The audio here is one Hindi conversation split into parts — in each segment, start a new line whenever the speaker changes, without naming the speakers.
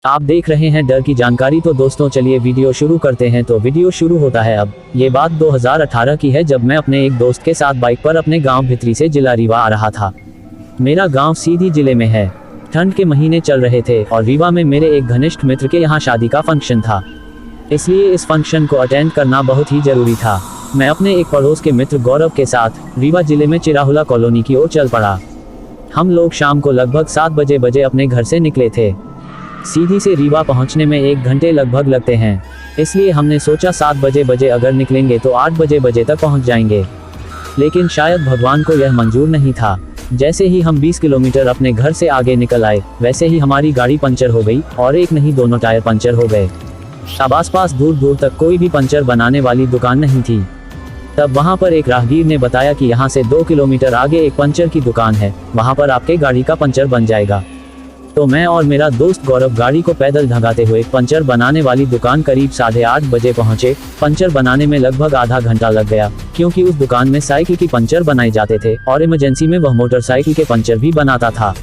आप देख रहे हैं डर की जानकारी। तो दोस्तों चलिए वीडियो शुरू करते हैं। तो वीडियो शुरू होता है अब। ये बात 2018 की है, जब मैं अपने एक दोस्त के साथ बाइक पर अपने गांव भित्री से जिला रीवा आ रहा था। मेरा गांव सीधी जिले में है। ठंड के महीने चल रहे थे और रीवा में मेरे एक घनिष्ठ मित्र के यहाँ शादी का फंक्शन था, इसलिए इस फंक्शन को अटेंड करना बहुत ही जरूरी था। मैं अपने एक पड़ोस के मित्र गौरव के साथ रीवा जिले में चिराहुला कॉलोनी की ओर चल पड़ा। हम लोग शाम को लगभग 7 बजे अपने घर से निकले थे। सीधी से रीवा पहुंचने में 1 घंटे लगभग लगते हैं, इसलिए हमने सोचा 7 बजे अगर निकलेंगे तो 8 बजे तक पहुंच जाएंगे। लेकिन शायद भगवान को यह मंजूर नहीं था। जैसे ही हम 20 किलोमीटर अपने घर से आगे निकल आए, वैसे ही हमारी गाड़ी पंचर हो गई, और एक नहीं दोनों टायर पंचर हो गए। अब आसपास दूर तक कोई भी पंचर बनाने वाली दुकान नहीं थी। तब वहां पर एक राहगीर ने बताया कि यहाँ से 2 किलोमीटर आगे एक पंचर की दुकान है, वहां पर आपके गाड़ी का पंचर बन जाएगा। तो मैं और मेरा दोस्त गौरव गाड़ी को पैदल धगाते हुए पंचर बनाने वाली दुकान करीब 8:30 बजे पहुंचे। पंचर बनाने में लगभग आधा घंटा लग गया, क्योंकि उस दुकान में साइकिल की पंचर बनाए जाते थे और इमरजेंसी में वह मोटरसाइकिल के पंचर भी बनाता था,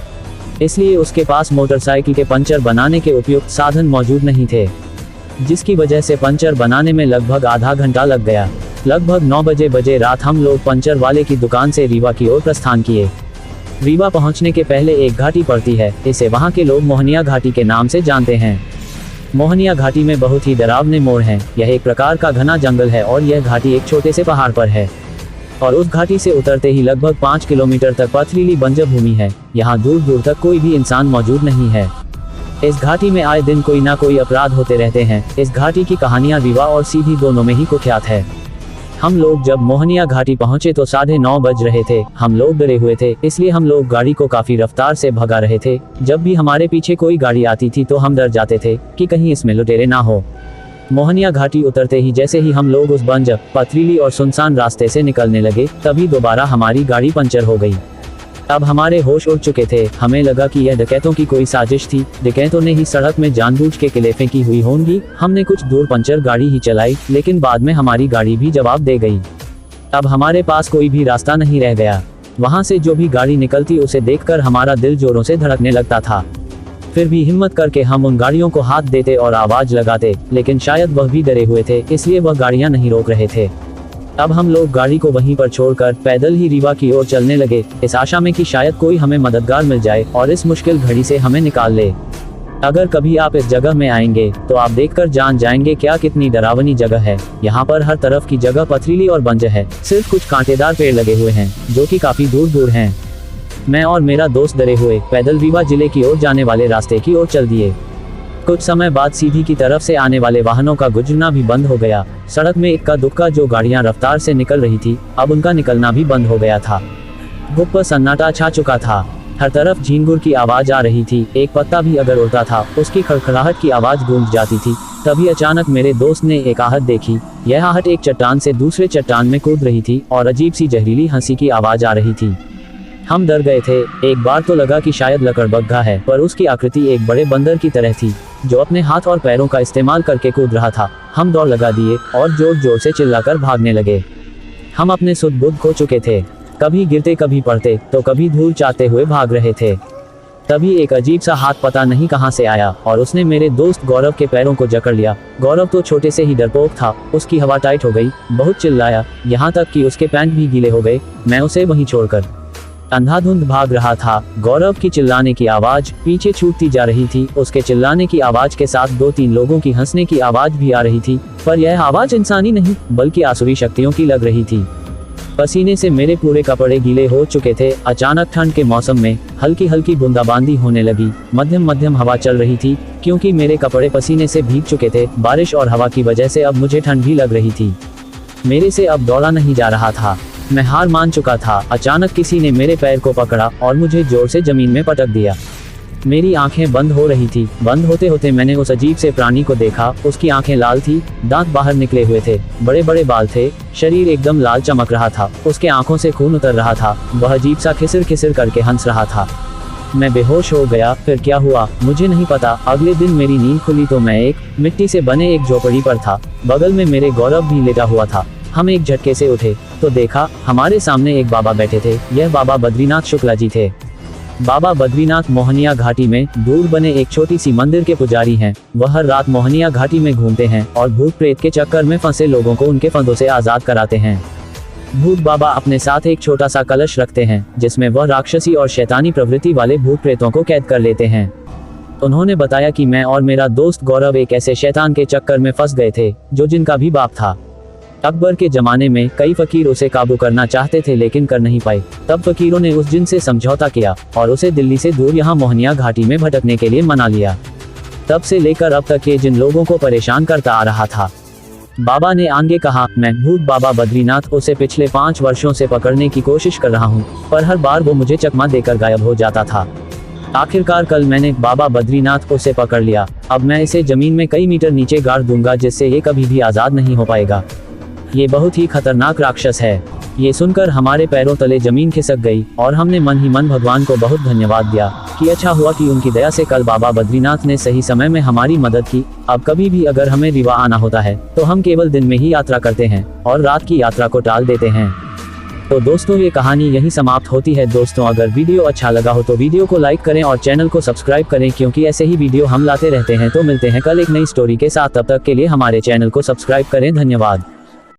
इसलिए उसके पास मोटरसाइकिल के पंचर बनाने के उपयुक्त साधन मौजूद नहीं थे, जिसकी वजह से पंचर बनाने में लगभग आधा घंटा लग गया। लगभग 9 बजे रात हम लोग पंचर वाले की दुकान से रीवा की ओर प्रस्थान किए। रीवा पहुंचने के पहले एक घाटी पड़ती है, इसे वहां के लोग मोहनिया घाटी के नाम से जानते हैं। मोहनिया घाटी में बहुत ही डरावने मोड़ हैं। यह एक प्रकार का घना जंगल है और यह घाटी एक छोटे से पहाड़ पर है, और उस घाटी से उतरते ही लगभग 5 किलोमीटर तक पथरीली बंजर भूमि है। यहाँ दूर तक कोई भी इंसान मौजूद नहीं है। इस घाटी में आए दिन कोई ना कोई अपराध होते रहते हैं। इस घाटी की कहानियां रीवा और सीधी दोनों में ही कुख्यात है। हम लोग जब मोहनिया घाटी पहुंचे तो 9:30 बज रहे थे। हम लोग डरे हुए थे, इसलिए हम लोग गाड़ी को काफी रफ्तार से भगा रहे थे। जब भी हमारे पीछे कोई गाड़ी आती थी तो हम डर जाते थे कि कहीं इसमें लुटेरे ना हो। मोहनिया घाटी उतरते ही जैसे ही हम लोग उस बंजर, पथरीली और सुनसान रास्ते से निकलने लगे, तभी दोबारा हमारी गाड़ी पंचर हो गई। अब हमारे होश उड़ चुके थे। हमें लगा कि यह डकैतों की कोई साजिश थी। डकैतों ने ही सड़क में जानबूझ के किले फेंकी हुई होंगी। हमने कुछ दूर पंचर गाड़ी ही चलाई, लेकिन बाद में हमारी गाड़ी भी जवाब दे गई। अब हमारे पास कोई भी रास्ता नहीं रह गया। वहां से जो भी गाड़ी निकलती उसे देखकर हमारा दिल जोरों से धड़कने लगता था। फिर भी हिम्मत करके हम उन गाड़ियों को हाथ देते और आवाज लगाते, लेकिन शायद वह भी डरे हुए थे, इसलिए वह गाड़ियां नहीं रोक रहे थे। अब हम लोग गाड़ी को वहीं पर छोड़कर पैदल ही रीवा की ओर चलने लगे, इस आशा में कि शायद कोई हमें मददगार मिल जाए और इस मुश्किल घड़ी से हमें निकाल ले। अगर कभी आप इस जगह में आएंगे तो आप देखकर जान जाएंगे क्या कितनी डरावनी जगह है। यहाँ पर हर तरफ की जगह पथरीली और बंजर है। सिर्फ कुछ कांटेदार पेड़ लगे हुए हैं जो कि काफी दूर हैं। मैं और मेरा दोस्त डरे हुए पैदल रीवा जिले की ओर जाने वाले रास्ते की ओर चल दिए। कुछ समय बाद सीधी की तरफ से आने वाले वाहनों का गुजरना भी बंद हो गया। सड़क में इक्का दुक्का जो गाड़ियां रफ्तार से निकल रही थी, अब उनका निकलना भी बंद हो गया था। गुप पर सन्नाटा छा चुका था। हर तरफ झींगुर की आवाज आ रही थी। एक पत्ता भी अगर उड़ता था उसकी खड़खड़ाहट की आवाज गूंज जाती थी। तभी अचानक मेरे दोस्त ने एक आहट देखी। यह आहट एक चट्टान से दूसरे चट्टान में कूद रही थी और अजीब सी जहरीली हंसी की आवाज आ रही थी। हम डर गए थे। एक बार तो लगा कि शायद लकड़बग्घा है, पर उसकी आकृति एक बड़े बंदर की तरह थी जो अपने हाथ और पैरों का इस्तेमाल करके कूद रहा था। हम दौड़ लगा दिए और जोर से चिल्लाकर भागने लगे। हम अपने सुध बुध खो चुके थे। कभी गिरते, कभी पड़ते, तो कभी धूल चाटते हुए भाग रहे थे। तभी एक अजीब सा हाथ पता नहीं कहां से आया और उसने मेरे दोस्त गौरव के पैरों को जकड़ लिया। गौरव तो छोटे से ही डरपोक था। उसकी हवा टाइट हो गई, बहुत चिल्लाया, यहाँ तक कि उसके पैंट भी गीले हो गए। मैं उसे वहीं छोड़कर अंधाधुंध भाग रहा था। गौरव की चिल्लाने की आवाज पीछे छूटती जा रही थी। उसके चिल्लाने की आवाज के साथ 2-3 लोगों की हंसने की आवाज भी आ रही थी, पर यह आवाज इंसानी नहीं बल्कि आसुरी शक्तियों की लग रही थी। पसीने से मेरे पूरे कपड़े गीले हो चुके थे। अचानक ठंड के मौसम में हल्की बूंदाबांदी होने लगी। मध्यम हवा चल रही थी, क्योंकि मेरे कपड़े पसीने से भीग चुके थे। बारिश और हवा की वजह से अब मुझे ठंड भी लग रही थी। मेरे से अब दौड़ा नहीं जा रहा था। मैं हार मान चुका था। अचानक किसी ने मेरे पैर को पकड़ा और मुझे जोर से जमीन में पटक दिया। मेरी आंखें बंद हो रही थी। बंद होते मैंने उस अजीब से प्राणी को देखा। उसकी आंखें लाल थी, दांत बाहर निकले हुए थे, बड़े बाल थे, शरीर एकदम लाल चमक रहा था। उसके आंखों से खून उतर रहा था। वह अजीब सा खिसिर करके हंस रहा था। मैं बेहोश हो गया। फिर क्या हुआ मुझे नहीं पता। अगले दिन मेरी नींद खुली तो मैं एक मिट्टी से बने एक झोपड़ी पर था। बगल में मेरे गौरव भी लेटा हुआ था। हम एक झटके से उठे तो देखा हमारे सामने एक बाबा बैठे थे। यह बाबा बद्रीनाथ शुक्ला जी थे। बाबा बद्रीनाथ मोहनिया घाटी में दूर बने एक छोटी सी मंदिर के पुजारी हैं। वह हर रात मोहनिया घाटी में घूमते हैं और भूत प्रेत के चक्कर में फंसे लोगों को उनके फंदों से आजाद कराते हैं। भूत बाबा अपने साथ एक छोटा सा कलश रखते हैं जिसमें वह राक्षसी और शैतानी प्रवृत्ति वाले भूत प्रेतों को कैद कर लेते हैं। उन्होंने बताया कि मैं और मेरा दोस्त गौरव एक ऐसे शैतान के चक्कर में फंस गए थे जो जिनका भी बाप था। अकबर के जमाने में कई फकीर उसे काबू करना चाहते थे लेकिन कर नहीं पाए। तब फकीरों ने उस जिन से समझौता किया और उसे दिल्ली से दूर यहाँ मोहनिया घाटी में भटकने के लिए मना लिया। तब से लेकर अब तक ये जिन लोगों को परेशान करता आ रहा था। बाबा ने आगे कहा, मैं भूत बाबा बद्रीनाथ उसे पिछले 5 वर्षों से पकड़ने की कोशिश कर रहा हूँ, पर हर बार वो मुझे चकमा देकर गायब हो जाता था। आखिरकार कल मैंने बाबा बद्रीनाथ उसे पकड़ लिया। अब मैं इसे जमीन में कई मीटर नीचे गाड़ दूंगा जिससे ये कभी भी आजाद नहीं हो पाएगा। ये बहुत ही खतरनाक राक्षस है। ये सुनकर हमारे पैरों तले जमीन खिसक गई और हमने मन ही मन भगवान को बहुत धन्यवाद दिया कि अच्छा हुआ कि उनकी दया से कल बाबा बद्रीनाथ ने सही समय में हमारी मदद की। अब कभी भी अगर हमें रीवा आना होता है तो हम केवल दिन में ही यात्रा करते हैं और रात की यात्रा को टाल देते हैं। तो दोस्तों, ये कहानी यहीं समाप्त होती है। दोस्तों, अगर वीडियो अच्छा लगा हो तो वीडियो को लाइक करें और चैनल को सब्सक्राइब करें, क्योंकि ऐसे ही वीडियो हम लाते रहते हैं। तो मिलते हैं कल एक नई स्टोरी के साथ। तब तक के लिए हमारे चैनल को सब्सक्राइब करें। धन्यवाद।